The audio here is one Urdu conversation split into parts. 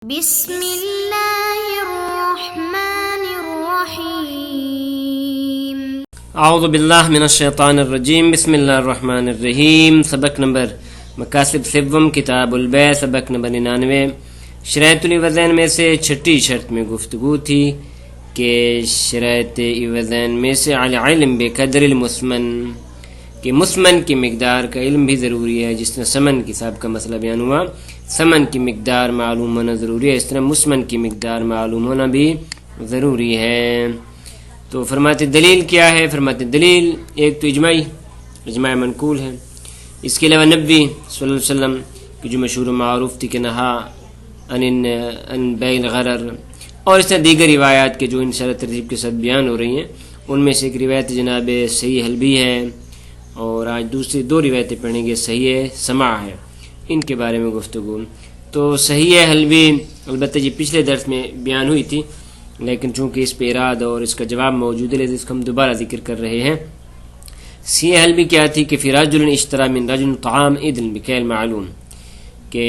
بسم اللہ الرحمن الرحیم۔ اعوذ باللہ من الشیطان الرجیم، بسم اللہ الرحمن الرحیم۔ سبق نمبر مقاصد سوم، کتاب البیع، سبق نمبر 99۔ شرائط الوزین میں سے چھٹی شرط میں گفتگو تھی کہ شرائط الوزین میں سے العلم بقدر المثمن، کہ مثمن کی مقدار کا علم بھی ضروری ہے۔ جس طرح ثمن کی حساب کا مسئلہ بیان ہوا، ثمن کی مقدار معلوم ہونا ضروری ہے، اس طرح مثمن کی مقدار معلوم ہونا بھی ضروری ہے۔ تو فرماتے دلیل کیا ہے؟ فرماتے دلیل ایک تو اجماع منقول ہے، اس کے علاوہ نبی صلی اللہ علیہ وسلم کی جو مشہور و معروف تھی کہ نہا ان بیع الغرر، اور اس طرح دیگر روایات کے جو انشاءاللہ ترتیب کے ساتھ بیان ہو رہی ہیں، ان میں سے ایک روایت جناب صحیح حلبی ہے، اور آج دوسری دو روایتیں پڑھیں گے، صحیح سماع ہے، ان کے بارے میں گفتگو۔ تو صحیح حلبی البتہ یہ پچھلے درس میں بیان ہوئی تھی، لیکن چونکہ اس پہ اراد اور اس کا جواب موجود ہے، اس کو ہم دوبارہ ذکر کر رہے ہیں۔ صحیح حلبی کیا تھی کہ فی رجل اشترى من رجل طعام عدل بکیل معلوم، کہ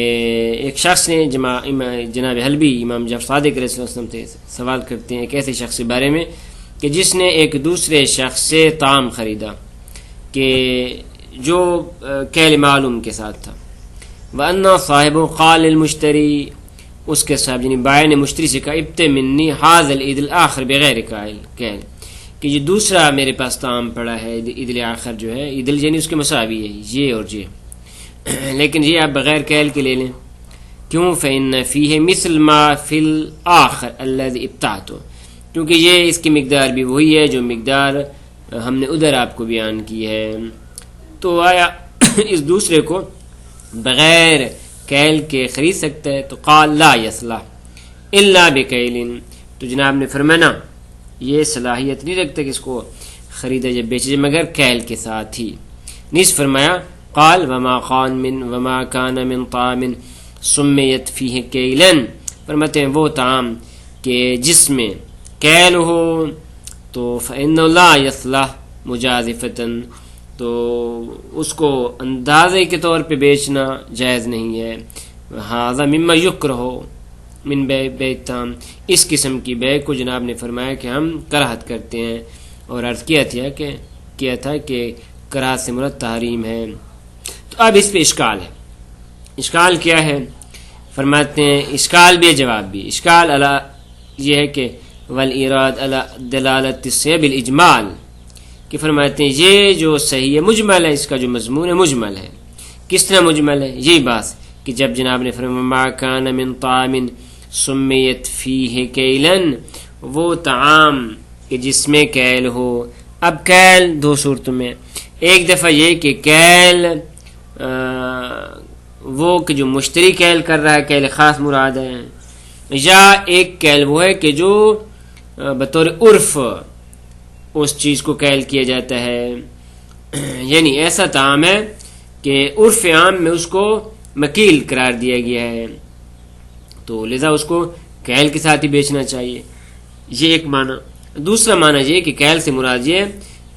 ایک شخص نے جناب حلبی امام جعفر صادق علیہ السلام سے سوال کرتے ہیں ایک ایسے شخص کے بارے میں کہ جس نے ایک دوسرے شخص سے طعام خریدا کہ جو کیل معلوم کے ساتھ تھا، وَأَنَّ صَاحِبُ قَالِ الْمُشْتَرِي، اس کے صاحب یعنی بائع نے مشتری سے کہا ابت منی هذا العید الآخر بغیر کیل، کہ یہ دوسرا میرے پاس طعام پڑا ہے، عید الآخر جو ہے، عید یعنی اس کے مساوی ہے یہ اور یہ، لیکن یہ آپ بغیر کیل کے لے لیں۔ کیوں؟ فإن فیہ مثل ما فی الآخر الذی ابتعته، کیونکہ یہ اس کی مقدار بھی وہی ہے جو مقدار ہم نے ادھر آپ کو بیان کی ہے۔ تو آیا اس دوسرے کو بغیر کیل کے خرید سکتا ہے؟ تو قال لا یصلح الا بکیل، تو جناب نے فرمایا یہ صلاحیت نہیں رکھتا کہ اس کو خریدا یا بیچا جائے مگر کیل کے ساتھ ہی۔ نیز فرمایا قال وما کان من طعام سمیت فیہ کیلا، فرماتے ہیں وہ طعام کہ جس میں کیل ہو تو فإنه لا يصلح مجازفة، تو اس کو اندازے کے طور پہ بیچنا جائز نہیں ہے۔ هذا مما یکرہ من بیع الطعام، اس قسم کی بیع کو جناب نے فرمایا کہ ہم کراہت کرتے ہیں، اور عرض کیا تھا کہ کراہت سے مراد تحریم ہے۔ تو اب اس پہ اشکال ہے۔ اشکال کیا ہے؟ فرماتے ہیں اشکال بھی ہے جواب بھی۔ اشکال یہ ہے کہ والاراد علی دلالت الصحیح بالاجمال، کہ فرماتے ہیں یہ جو صحیح ہے مجمل ہے، اس کا جو مضمون ہے مجمل ہے۔ کس طرح مجمل ہے؟ یہی بات کہ جب جناب نے فرمایا ما کان من طعام سمیت فیہ کیلا، وہ طعام کہ جس میں کیل ہو۔ اب کیل دو صورتوں میں، ایک دفعہ یہ کہ کیل وہ کہ جو مشتری کیل کر رہا ہے، کیل خاص مراد ہے، یا ایک کیل وہ ہے کہ جو بطور عرف اس چیز کو کیل کیا جاتا ہے، یعنی ایسا طعام ہے کہ عرف عام میں اس کو مکیل قرار دیا گیا ہے، تو لذا اس کو کیل کے ساتھ ہی بیچنا چاہیے۔ یہ ایک معنی۔ دوسرا معنی یہ کہ کیل سے مراد یہ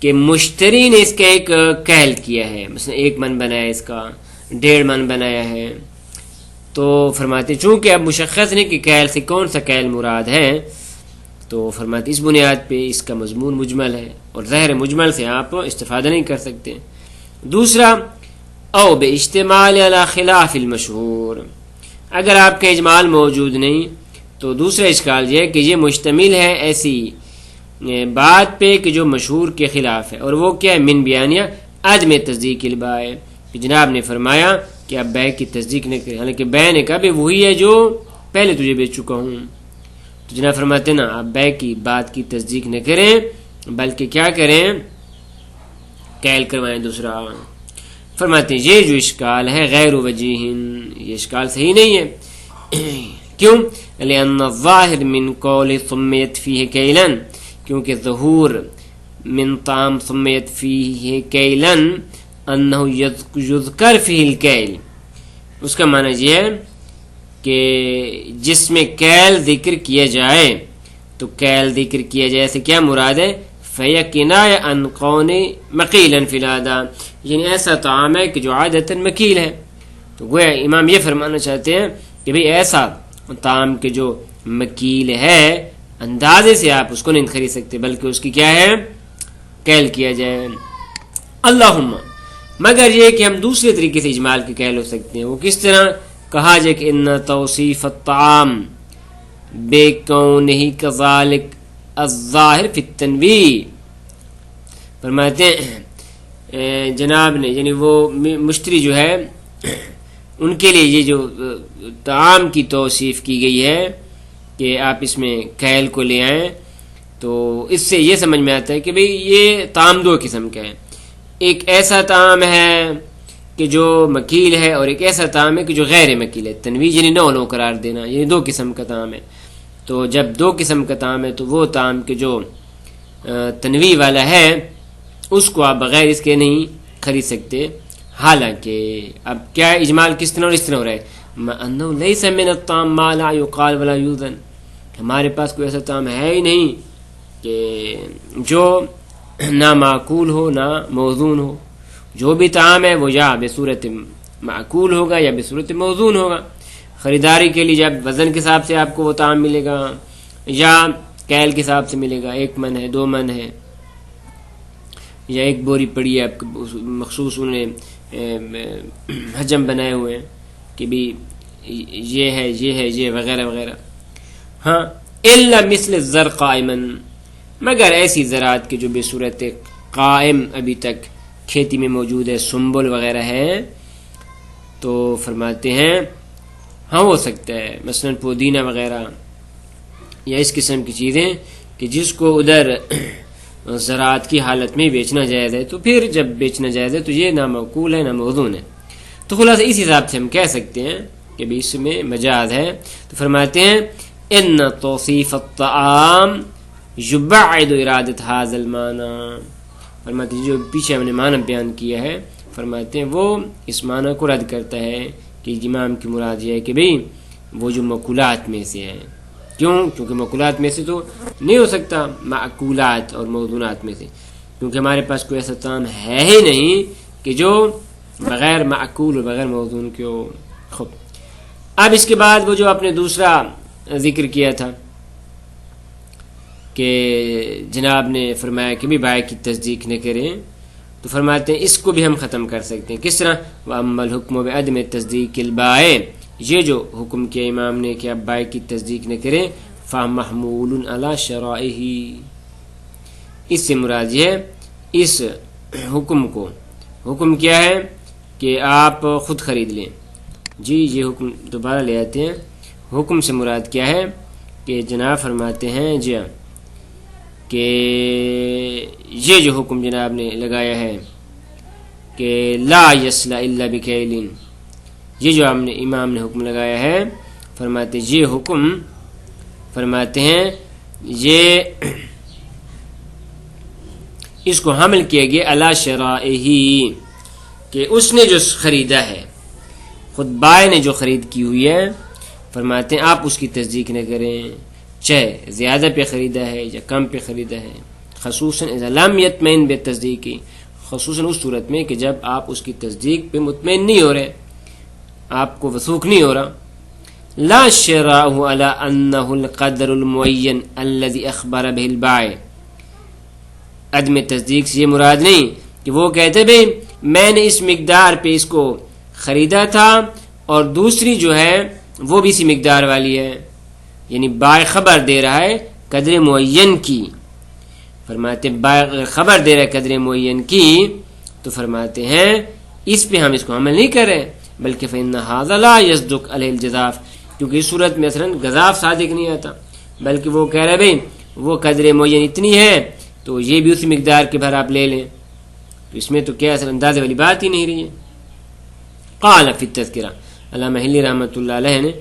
کہ مشتری نے اس کا ایک کیل کیا ہے، مثلا 1 من بنایا، اس کا 1.5 من بنایا ہے، تو فرماتے چونکہ اب مشخص نہیں کہ کیل سے کون سا کیل مراد ہے، تو فرماتے اس بنیاد پہ اس کا مضمون مجمل ہے، اور ظاہر مجمل سے آپ استفادہ نہیں کر سکتے۔ دوسرا او باجتماع علی خلاف المشہور، اگر آپ کا اجمال موجود نہیں تو دوسرا اشکال یہ ہے کہ یہ مشتمل ہے ایسی بات پہ کہ جو مشہور کے خلاف ہے، اور وہ کیا ہے؟ من بیانیہ عدم تصدیق البائع، کہ جناب نے فرمایا کہ آپ بیع کی تصدیق نہ کریں، حالانکہ بیع نے کہا وہی ہے جو پہلے تجھے بیچ چکا ہوں، تو جناب فرماتے نا آپ بیع کی بات کی تصدیق نہ کریں بلکہ کیا کریں؟ کیل کروائیں دوسرا۔ فرماتے ہیں یہ جو اشکال ہے غیر وجیہ، یہ اشکال صحیح نہیں ہے۔ کیوں؟ لأن الظاہر من قول سمیت فیہ کیلا، کیونکہ ظہور من طعام سمیت فیہ کیلا انہ یذکر فیہ الکیل، اس کا معنی یہ ہے کہ جس میں کیل ذکر کیا جائے، تو کیل ذکر کیا جائے سے کیا مراد ہے؟ فَيَا كِنَايَ عَنْ قَوْنِ مَقِيلًا فِي الْعَادَةِ، یعنی ایسا طعام ہے کہ جو عادتاً مکیل ہے۔ تو گویا امام یہ فرمانا چاہتے ہیں کہ بھئی ایسا طعام کے جو مکیل ہے اندازے سے آپ اس کو نہیں خرید سکتے، بلکہ اس کی کیا ہے، کیل کیا جائے۔ اللہم، مگر یہ کہ ہم دوسرے طریقے سے اجمال کی کیل ہو سکتے ہیں۔ وہ کس طرح؟ کہا جائے کہ ان توصیف الطعام بے کونہ کذالک الظاہر فی التنویع، فرماتے ہیں جناب نے، یعنی وہ مشتری جو ہے ان کے لیے یہ جو طعام کی توصیف کی گئی ہے کہ آپ اس میں کیل کو لے آئیں، تو اس سے یہ سمجھ میں آتا ہے کہ بھئی یہ طعام دو قسم کا ہے، ایک ایسا طعام ہے کہ جو مکیل ہے اور ایک ایسا طعام ہے کہ جو غیر مکیل ہے، تنویع یعنی نو قرار دینا، یہ دو قسم کا طعام ہے۔ تو جب دو قسم کا طعام ہے تو وہ طعام کے جو تنویع والا ہے اس کو آپ بغیر اس کے نہیں خرید سکتے۔ حالانکہ اب کیا اجمال کس طرح اور اس طرح ہو رہا ہے، انه ليس من الطعام ما لا يقال ولا يوزن، ہمارے پاس کوئی ایسا طعام ہے ہی نہیں کہ جو نہ معقول ہو نہ موزون ہو، جو بھی طعام ہے وہ یا بصورت معقول ہوگا یا بصورت موزون ہوگا۔ خریداری کے لیے جب وزن کے حساب سے آپ کو وہ طعام ملے گا یا کیل کے حساب سے ملے گا، 1 من ہے، 2 من ہے، یا ایک بوری پڑی ہے آپ کو مخصوص انہیں حجم بنائے ہوئے ہیں کہ بھی یہ ہے یہ ہے یہ وغیرہ وغیرہ۔ ہاں الا مثل الزر قائما، مگر ایسی زراعت کے جو بے صورت قائم ابھی تک کھیتی میں موجود ہے، سنبل وغیرہ ہے، تو فرماتے ہیں ہاں ہو سکتا ہے، مثلا پودینہ وغیرہ یا اس قسم کی چیزیں کہ جس کو ادھر زراعت کی حالت میں بیچنا جائز ہے، تو پھر جب بیچنا جائز ہے تو یہ نہ معقول ہے نہ موزون ہے۔ تو خلاصہ اس حساب سے ہم کہہ سکتے ہیں کہ بھی اس میں مجاز ہے۔ تو فرماتے ہیں ان توصیف الطعام یبعد ارادت هذا المعنی، فرماتے ہیں جو پیچھے ہم نے معنی بیان کیا ہے، فرماتے ہیں وہ اس معنی کو رد کرتا ہے کہ امام کی مراد یہ ہے کہ بھئی وہ جو مأکولات میں سے ہے۔ کیوں؟ کیونکہ مأکولات میں سے تو نہیں ہو سکتا، معقولات اور موزونات میں سے، کیونکہ ہمارے پاس کوئی ایسا طعام ہے ہی نہیں کہ جو بغیر معقول اور بغیر موزون کے ہو۔ خوب، اب اس کے بعد وہ جو آپ نے دوسرا ذکر کیا تھا کہ جناب نے فرمایا کہ بھی بائع کی تصدیق نہ کریں، تو فرماتے ہیں اس کو بھی ہم ختم کر سکتے ہیں۔ کس طرح؟ وَأَمَّا الْحُكْمُ بِعَدْمِ التَّصْدِيقِ الْبَائِعِ، یہ جو حکم کیا امام نے کہ آپ بائع کی تصدیق نہ کریں، فَمَحْمُولٌ عَلَى شَرَائِهِ، اس سے مراد یہ ہے اس حکم کو، حکم کیا ہے کہ آپ خود خرید لیں۔ جی یہ حکم دوبارہ لے آتے ہیں، حکم سے مراد کیا ہے کہ جناب فرماتے ہیں جی کہ یہ جو حکم جناب نے لگایا ہے کہ لا یصلح الا بکیل، یہ جو ہم نے امام نے حکم لگایا ہے، فرماتے یہ حکم فرماتے ہیں یہ اس کو حمل کیا گیا علی شرائہ، کہ اس نے جو خریدا ہے، خود بائع نے جو خرید کی ہوئی ہے، فرماتے ہیں آپ اس کی تصدیق نہ کریں، چاہے زیادہ پہ خریدا ہے یا کم پہ خریدا ہے، خصوصاً اذا لم یطمئن بالتصدیق، خصوصاً اس صورت میں کہ جب آپ اس کی تصدیق پہ مطمئن نہیں ہو رہے، آپ کو وثوق نہیں ہو رہا۔ لا شراءه على انه القدر المعین الذي اخبر به البائع، عدم تصدیق سے یہ مراد نہیں کہ وہ کہتے بھئی میں نے اس مقدار پہ اس کو خریدا تھا اور دوسری جو ہے وہ بھی اسی مقدار والی ہے، یعنی بائع خبر دے رہا ہے قدر معین کی، فرماتے ہیں بائع خبر دے رہا ہے قدر معین کی، تو فرماتے ہیں اس پہ ہم اس کو عمل نہیں کر رہے، بلکہ فإن هذا لا يصدق علیہ الجزاف، کیونکہ اس صورت میں اصلاً گزاف صادق نہیں آتا، بلکہ وہ کہہ رہے بھئی وہ قدر معین اتنی ہے تو یہ بھی اسی مقدار کے بھر آپ لے لیں، تو اس میں تو کیا اصل اندازے والی بات ہی نہیں رہی ہے۔ قال فی التذکرہ، علامہ ہلی رحمۃ اللہ علیہ نے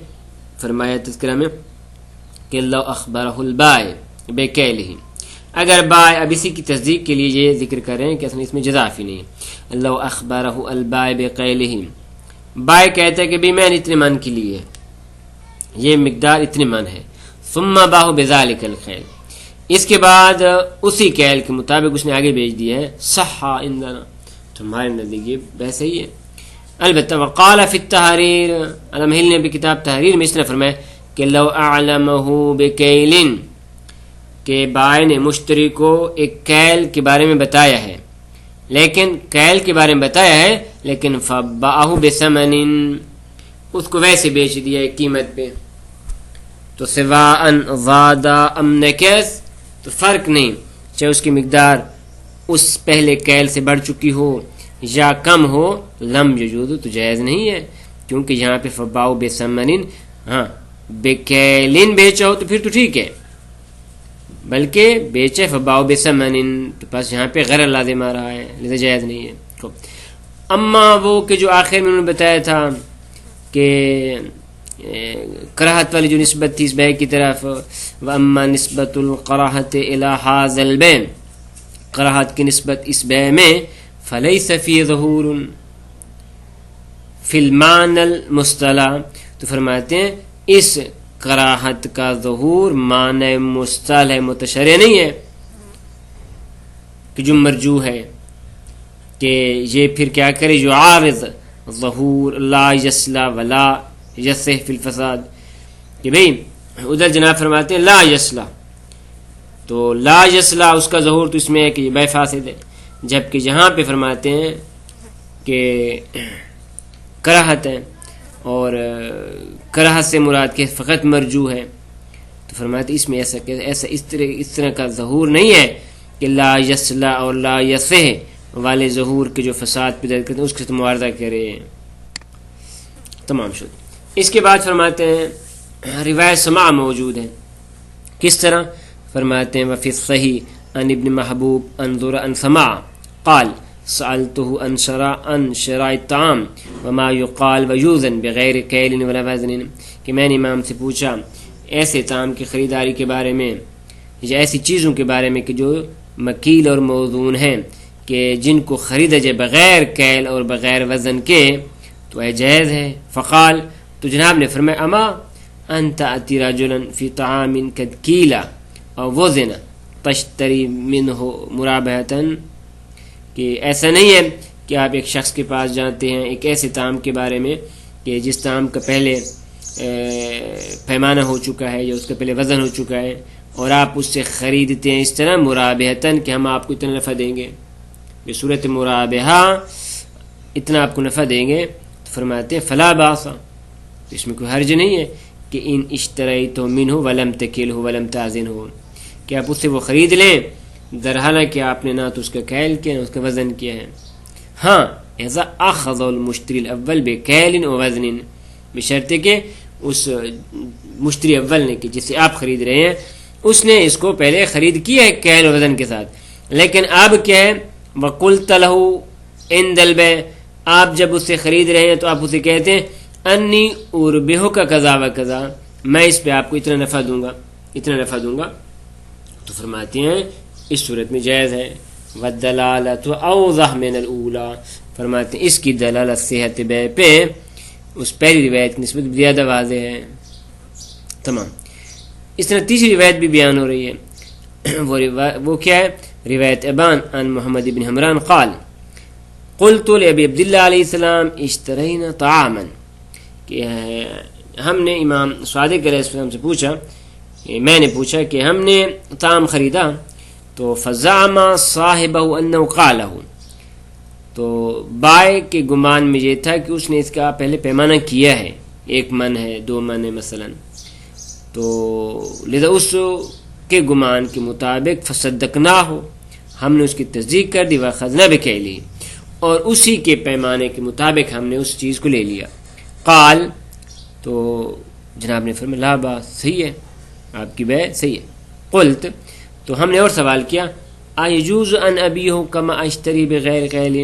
فرمایا تذکرہ میں کہ لو اخبرہ البائع بکیلہ، اگر بائع اب اسی کی تصدیق کے لیے یہ ذکر کر رہے ہیں کہ اصلا اس میں جزاف ہی نہیں ہے، لو اخبرہ البائع بقیلہ، بائع کہتا ہے کہ بھی میں نے اتنے من کی لی ہے، یہ مقدار اتنے من ہے، ثم باہ بذالک الخیل، اس کے بعد اسی کیل کے مطابق اس نے آگے بیچ دیا ہے، صحا عندنا، تو ہمارے نزدیک یہ بحث صحیح ہے۔ البتہ وقال فی التحریر، علامہ ہل نے بھی کتاب تحریر میں اس نے فرمایا کہ لو اعلمہ بکیل، کہ بائع نے مشتری کو ایک کیل کے بارے میں بتایا ہے، لیکن کیل کے بارے میں بتایا ہے لیکن فباعہ بثمن، اس کو ویسے بیچ دیا ایک قیمت پہ، تو سواء زاد ام نقص، تو فرق نہیں چاہے اس کی مقدار اس پہلے کیل سے بڑھ چکی ہو یا کم ہو، لم یجوز، تو جائز نہیں ہے، کیونکہ یہاں پہ فباعہ بثمن، ہاں بکیلن بیچا ہو تو پھر تو ٹھیک ہے، بلکہ بیچے فباعہ بثمن، تو پس یہاں پہ غیر لازم آ رہا ہے، لذا جائز نہیں ہے۔ اما وہ کہ جو آخر میں انہوں نے بتایا تھا کہ کراہت والی جو نسبت تھی اس بیع کی طرف، واما نسبت القراہۃ الی ھذا البیع، کراہت کی نسبت اس بیع میں، فلیس فی ظہور فی المعنی المصطلح، تو فرماتے ہیں اس کراہت کا ظہور معنی مصطلح متشرع نہیں ہے، کہ جو مرجوح ہے کہ یہ پھر کیا کرے، جو عارض ظہور لا یصلح ولا یصح فی الفساد، کہ بھئی ادھر جناب فرماتے ہیں لا یصلح، تو لا یصلح اس کا ظہور تو اس میں ہے کہ یہ بیع فاسد ہے، جبکہ یہاں پہ فرماتے ہیں کہ کراہت ہے، اور کراہت سے مراد کہ فقط مرجوح ہے، تو فرماتے ہیں اس میں ایسا اس طرح کا ظہور نہیں ہے کہ لا یصلح اور لا یصح والے ظہور کے جو فساد پیدا کرتے ہیں اس کے معارضہ کرے۔ تمام شد۔ اس کے بعد فرماتے ہیں روایت سماع موجود ہے، کس طرح؟ فرماتے ہیں وفی الصحیح عن ابن محبوب عن ذر عن سماع قال سألته عن شراء الطعام وما يقال ويوزن بغیر کیل ولا وزن، کہ میں نے امام سے پوچھا ایسے طعام کی خریداری کے بارے میں یا ایسی چیزوں کے بارے میں کہ جو مکیل اور موزون ہیں، کہ جن کو خریدا جائے بغیر کیل اور بغیر وزن کے، تو یہ جائز ہے۔ فقال، تو جناب نے فرمایا اما انت اتی رجلا فی طعام قد کیلا اور وزن تشتری منہ مرابحۃ، کہ ایسا نہیں ہے کہ آپ ایک شخص کے پاس جاتے ہیں ایک ایسے طعام کے بارے میں کہ جس طعام کا پہلے پیمانہ ہو چکا ہے یا اس کا پہلے وزن ہو چکا ہے، اور آپ اس سے خریدتے ہیں اس طرح مرابحۃ کہ ہم آپ کو اتنا نفع دیں گے، بصورت مرابحہ اتنا آپ کو نفع دیں گے، تو فرماتے ہیں فلا باس، اس میں کوئی حرج نہیں ہے کہ ان اشتریتہ منہ ولم تکلہ ولم تازنہ، کہ آپ اس سے وہ خرید لیں در حالانکہ آپ نے نہ تو اس کا کیل کیا نہ اس کا وزن کیا ہے۔ ہاں اذا اخذ المشتری الاول بکیل و وزن، بشرط کہ اس مشتری اول نے کہ جسے آپ خرید رہے ہیں اس نے اس کو پہلے خرید کیا ہے کیل و وزن کے ساتھ، لیکن اب کیا ہے وقلت له عند البيع، آپ جب اس سے خرید رہے ہیں تو آپ اسے کہتے ہیں انی اربحک کذا و کذا، میں اس پہ آپ کو اتنا نفع دوں گا اتنا نفع دوں گا، تو فرماتے ہیں اس صورت میں جائز ہے۔ والدلالۃ اوضح من الاولی، فرماتے ہیں اس کی دلالت صحت بیع پہ اس پہلی روایت کی نسبت زیادہ واضح ہے۔ تمام۔ اس طرح تیسری روایت بھی بیان ہو رہی ہے، وہ کیا ہے؟ روایت ابان عن محمد بن حمران قال قلت لابی عبداللہ علیہ السلام اشترینا طعاما، کہ ہم نے امام صادق علیہ السلام سے پوچھا، میں نے پوچھا کہ ہم نے طعام خریدا، تو فزعم صاحبہ انہ قالہ، تو بائع کے گمان میں یہ تھا کہ اس نے اس کا پہلے پیمانہ کیا ہے، 1 من ہے 2 من ہے مثلا، تو لذا اس کے گمان کے مطابق فصدقناہ، ہم نے اس کی تصدیق کر دی، واخذنا بکیلہ، اور اسی کے پیمانے کے مطابق ہم نے اس چیز کو لے لیا۔ قال، تو جناب نے فرمایا لا باس، صحیح ہے، آپ کی بیع صحیح ہے۔ قلت، تو ہم نے اور سوال کیا ایجوز ان ابیہ کما اشتری بغیر کیل،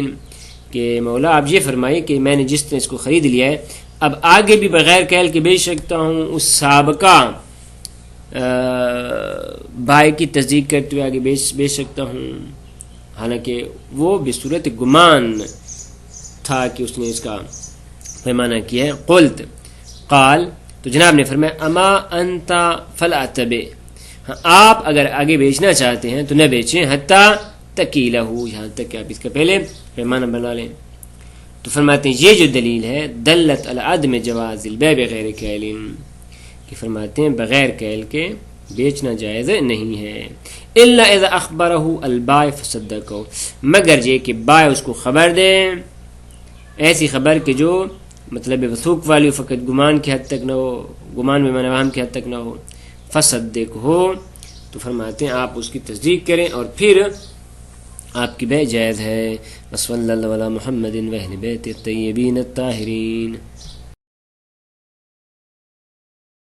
کہ مولا آپ یہ فرمائیے کہ میں نے جس طرح اس کو خرید لیا ہے اب آگے بھی بغیر کیل کے بیچ سکتا ہوں، اس سابقہ بائع کی تصدیق کرتے ہوئے آگے بیچ سکتا ہوں، حالانکہ وہ بصورت گمان تھا کہ اس نے اس کا پیمانہ کیا ہے۔ قلت، قال، تو جناب نے فرمایا اما انت فلا تبع، آپ اگر آگے بیچنا چاہتے ہیں تو نہ بیچیں حتیٰ تکیلہ، یہاں تک کہ آپ اس کا پہلے پیمانہ بنا لیں۔ تو فرماتے ہیں یہ جو دلیل ہے دلت علی عدم جواز البیع بغیر کیل، کہ فرماتے ہیں بغیر کیل کے بیچنا جائز نہیں ہے. الا اذا اخبرہ البائع فصدقہ، مگر یہ کہ بائع اس کو خبر دے، ایسی خبر کہ جو مطلب وثوق والی ہو، فقط گمان کی حد تک نہ ہو، گمان میں وہم کی حد تک نہ ہو. فصدق ہو تو فرماتے ہیں آپ اس کی تصدیق کریں اور پھر آپ کی بیع جائز ہے. وصلی اللہ علی محمد و اہل بیت الطیبین الطاہرین.